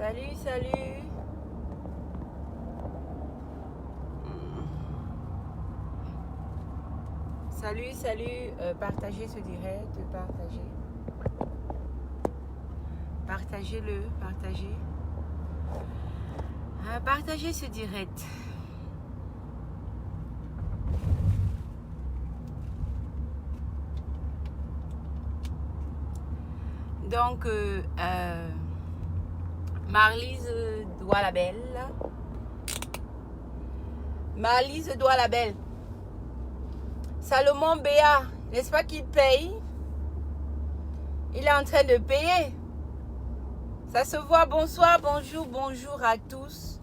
Salut, salut. Salut, salut. Partagez ce direct, partagez. Partagez-le, partagez. Partagez ce direct. Donc, Marlise Doualabel. Marlise Doualabel. Salomon Béa, n'est-ce pas qu'il paye? Il est en train de payer. Ça se voit. Bonsoir, bonjour, bonjour à tous.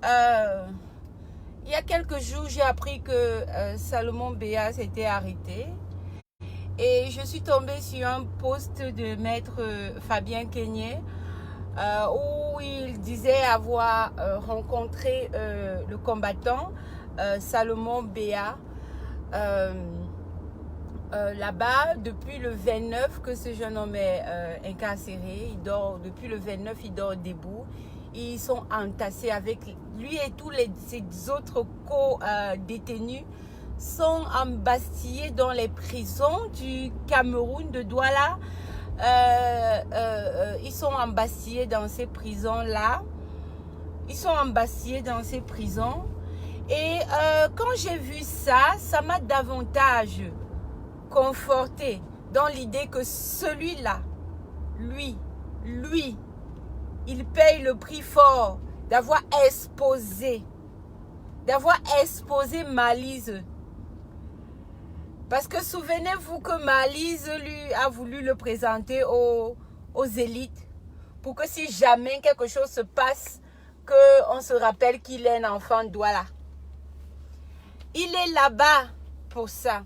Il y a quelques jours, j'ai appris que Salomon Béa s'était arrêté. Et je suis tombée sur un post de maître Fabien Kenyé où il disait avoir rencontré le combattant Salomon Béa là-bas depuis le 29 que ce jeune homme est incarcéré. Il dort, depuis le 29, il dort debout. Ils sont entassés avec lui et tous ses autres co-détenus sont embastillés dans les prisons du Cameroun, de Douala. Ils sont embastillés dans ces prisons-là. Ils sont embastillés dans ces prisons. Et quand j'ai vu ça, ça m'a davantage conforté dans l'idée que celui-là, lui, il paye le prix fort d'avoir exposé Marlise. Parce que souvenez-vous que Marlise lui a voulu le présenter aux élites pour que si jamais quelque chose se passe, qu'on se rappelle qu'il est un enfant de Douala. Il est là-bas pour ça.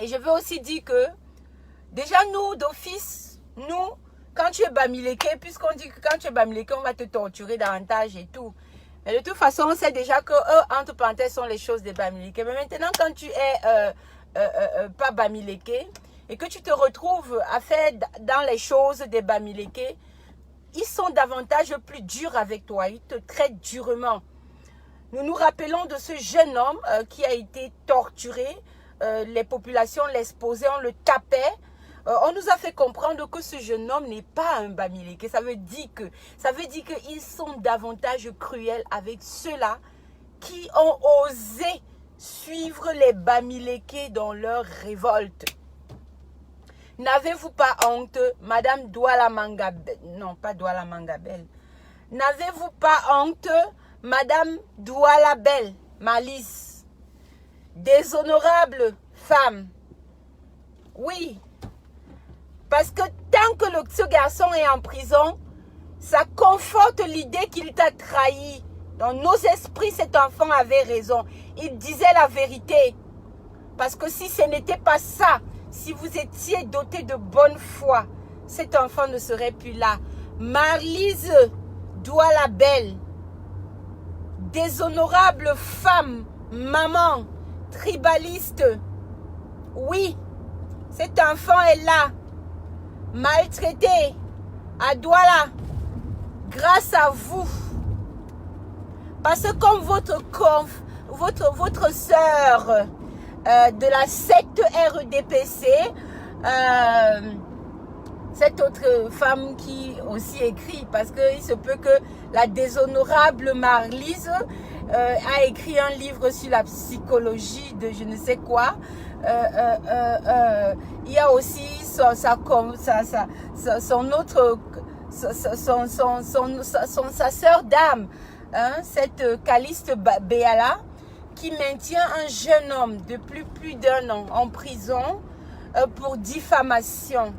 Et je veux aussi dire que déjà nous, d'office, nous, quand tu es Bamileke, puisqu'on dit que quand tu es Bamileke, on va te torturer davantage et tout. Mais de toute façon, on sait déjà que eux, entre parenthèses, sont les choses des Bamileke. Mais maintenant, quand tu es pas Bamileke et que tu te retrouves à faire dans les choses des Bamileke, ils sont davantage plus durs avec toi. Ils te traitent durement. Nous nous rappelons de ce jeune homme qui a été torturé. Les populations l'exposaient, on le tapait. On nous a fait comprendre que ce jeune homme n'est pas un Bamileke. Ça veut dire qu'ils sont davantage cruels avec ceux-là qui ont osé suivre les Bamileke dans leur révolte. N'avez-vous pas honte, Madame Douala Mangabel? Non, pas Douala Mangabel. N'avez-vous pas honte, Madame Doualabel, Marlise? Déshonorable femme. Oui. Parce que tant que ce garçon est en prison, ça conforte l'idée qu'il t'a trahi. Dans nos esprits, cet enfant avait raison. Il disait la vérité. Parce que si ce n'était pas ça, si vous étiez doté de bonne foi, cet enfant ne serait plus là. Marlise Doualabel, déshonorable femme, maman, tribaliste. Oui, cet enfant est là, maltraité à Douala, grâce à vous. Parce que comme votre sœur de la secte RDPC, cette autre femme qui aussi écrit, parce qu'il se peut que la déshonorable Marlise a écrit un livre sur la psychologie de je ne sais quoi. Il y a aussi sa sœur d'âme, hein, cette Caliste Béala, qui maintient un jeune homme de plus d'1 an en prison pour diffamation.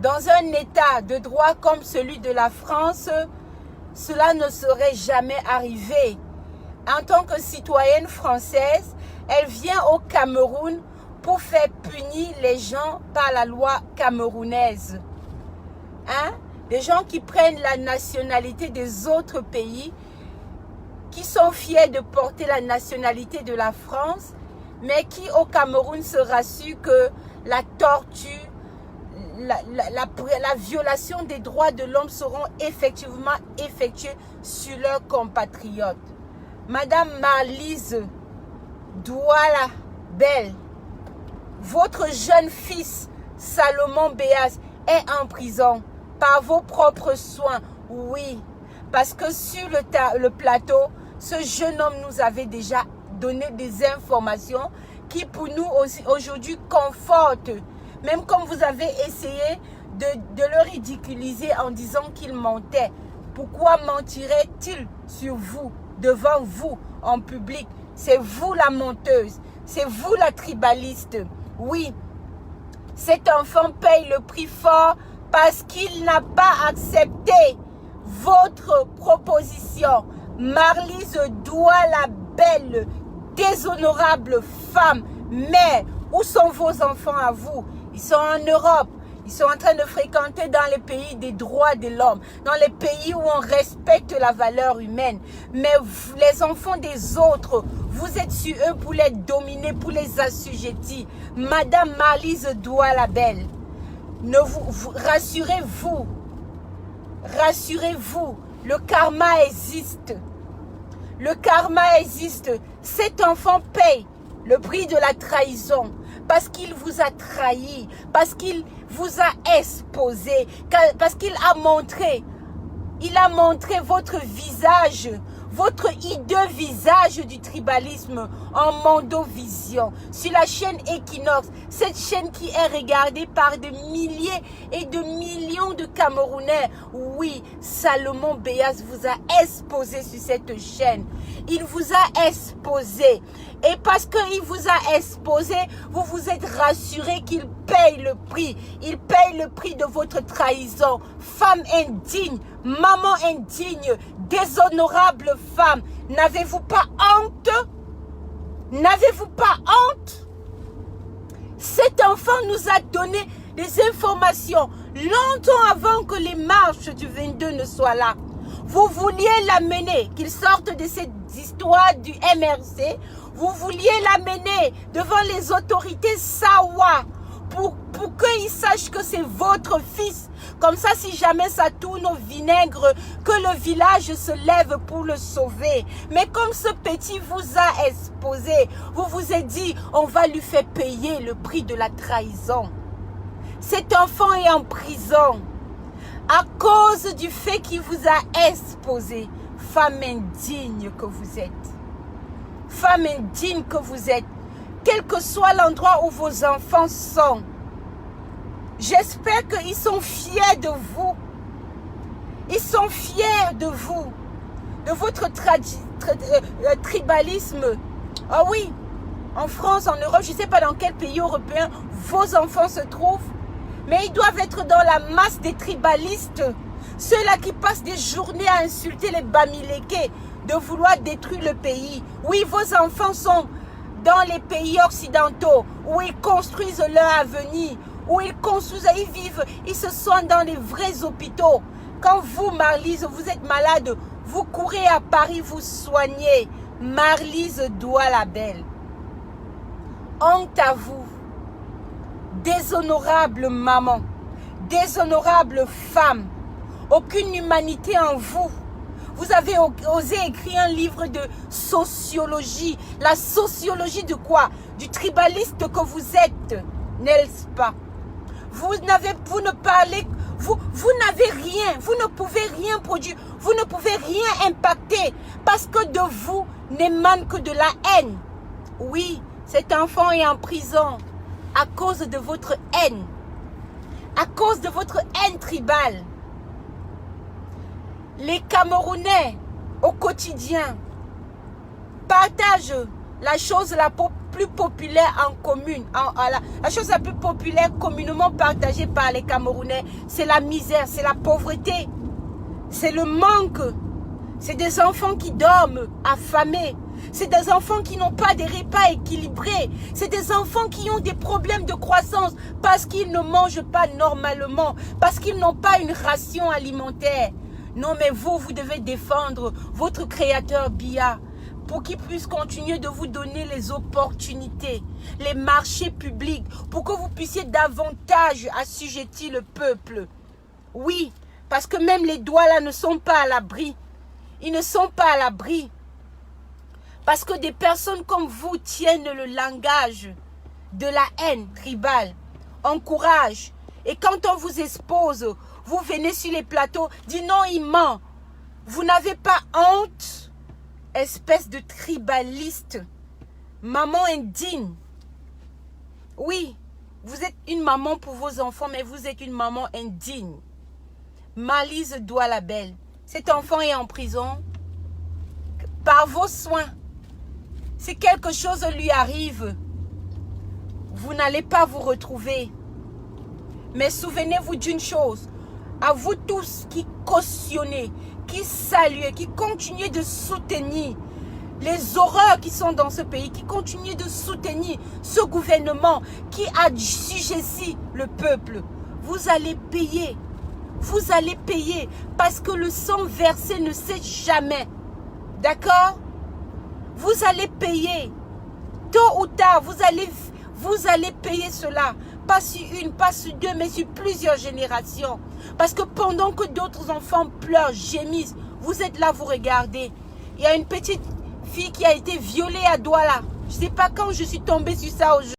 Dans un état de droit comme celui de la France, cela ne serait jamais arrivé. En tant que citoyenne française, elle vient au Cameroun pour faire punir les gens par la loi camerounaise. Hein? Des gens qui prennent la nationalité des autres pays, qui sont fiers de porter la nationalité de la France, mais qui au Cameroun se rassurent que la torture, la violation des droits de l'homme seront effectivement effectuées sur leurs compatriotes. Madame Marlise Douala Belle, votre jeune fils Salomon Béas est en prison par vos propres soins. Oui, parce que sur le plateau, ce jeune homme nous avait déjà donné des informations qui pour nous aujourd'hui confortent. Même comme vous avez essayé de le ridiculiser en disant qu'il mentait. Pourquoi mentirait-il sur vous, devant vous, en public? C'est vous la menteuse, c'est vous la tribaliste. Oui, cet enfant paye le prix fort parce qu'il n'a pas accepté votre proposition. Marlise Douala Belle, déshonorable femme, mère, où sont vos enfants à vous? Ils sont en Europe. Ils sont en train de fréquenter dans les pays des droits de l'homme, dans les pays où on respecte la valeur humaine. Mais vous, les enfants des autres, vous êtes sur eux pour les dominer, pour les assujettir. Madame Marlise Douala Belle, rassurez-vous, rassurez-vous, le karma existe. Le karma existe. Cet enfant paye le prix de la trahison. Parce qu'il vous a trahi, parce qu'il vous a exposé, parce qu'il a montré, votre visage, votre hideux visage du tribalisme en Mondovision, sur la chaîne Equinox, cette chaîne qui est regardée par des milliers et de millions de Camerounais. Oui, Salomon Béas vous a exposé sur cette chaîne. Il vous a exposé. Et parce qu'il vous a exposé, vous vous êtes rassuré qu'il paye le prix. Il paye le prix de votre trahison. Femme indigne, maman indigne, déshonorable femme. N'avez-vous pas honte? N'avez-vous pas honte? Cet enfant nous a donné des informations longtemps avant que les marches du 22 ne soient là. Vous vouliez l'amener, qu'il sorte de cette histoire du MRC. Vous vouliez l'amener devant les autorités Sawa pour qu'il sache que c'est votre fils. Comme ça, si jamais ça tourne au vinaigre, que le village se lève pour le sauver. Mais comme ce petit vous a exposé, vous vous êtes dit, on va lui faire payer le prix de la trahison. Cet enfant est en prison à cause du fait qu'il vous a exposé. Femme indigne que vous êtes. Femme indigne que vous êtes. Quel que soit l'endroit où vos enfants sont. J'espère qu'ils sont fiers de vous. Ils sont fiers de vous. De votre tribalisme. Ah oui, en France, en Europe, je ne sais pas dans quel pays européen vos enfants se trouvent. Mais ils doivent être dans la masse des tribalistes. Ceux-là qui passent des journées à insulter les Bamileke, de vouloir détruire le pays. Oui, vos enfants sont dans les pays occidentaux, où ils construisent leur avenir, où ils construisent, ils vivent, ils se soignent dans les vrais hôpitaux. Quand vous, Marlise, vous êtes malade, vous courez à Paris, vous soignez. Marlise Douala Belle. Honte à vous. Déshonorable maman, déshonorable femme, aucune humanité en vous. Vous avez osé écrire un livre de sociologie. La sociologie de quoi? Du tribaliste que vous êtes, n'est-ce pas? Vous n'avez rien, vous ne pouvez rien produire, vous ne pouvez rien impacter parce que de vous n'émane que de la haine. Oui, cet enfant est en prison. À cause de votre haine. À cause de votre haine tribale. Les Camerounais, au quotidien, partagent la chose la plus populaire en commune. La chose la plus populaire communément partagée par les Camerounais, c'est la misère, c'est la pauvreté. C'est le manque. C'est des enfants qui dorment affamés. C'est des enfants qui n'ont pas des repas équilibrés. C'est des enfants qui ont des problèmes de croissance parce qu'ils ne mangent pas normalement, parce qu'ils n'ont pas une ration alimentaire. Non, mais vous devez défendre votre créateur Biya. pour qu'ils puissent continuer de vous donner les opportunités, les marchés publics, pour que vous puissiez davantage assujettir le peuple. Oui, parce que même les Douala ne sont pas à l'abri. Ils ne sont pas à l'abri. Parce que des personnes comme vous tiennent le langage de la haine tribale, encouragent. Et quand on vous expose, vous venez sur les plateaux, dites non, il ment. Vous n'avez pas honte, espèce de tribaliste, maman indigne. Oui, vous êtes une maman pour vos enfants, mais vous êtes une maman indigne. Malice Douala Belle, cet enfant est en prison par vos soins. Si quelque chose lui arrive, vous n'allez pas vous retrouver. Mais souvenez-vous d'une chose, à vous tous qui cautionnez, qui saluez, qui continuez de soutenir les horreurs qui sont dans ce pays, qui continuent de soutenir ce gouvernement qui assujettit le peuple, vous allez payer. Vous allez payer parce que le sang versé ne sait jamais. D'accord? Vous allez payer. Tôt ou tard, vous allez payer cela. Pas sur une, pas sur deux, mais sur plusieurs générations. Parce que pendant que d'autres enfants pleurent, gémissent, vous êtes là, vous regardez. Il y a une petite fille qui a été violée à Douala. Je ne sais pas quand je suis tombée sur ça aujourd'hui.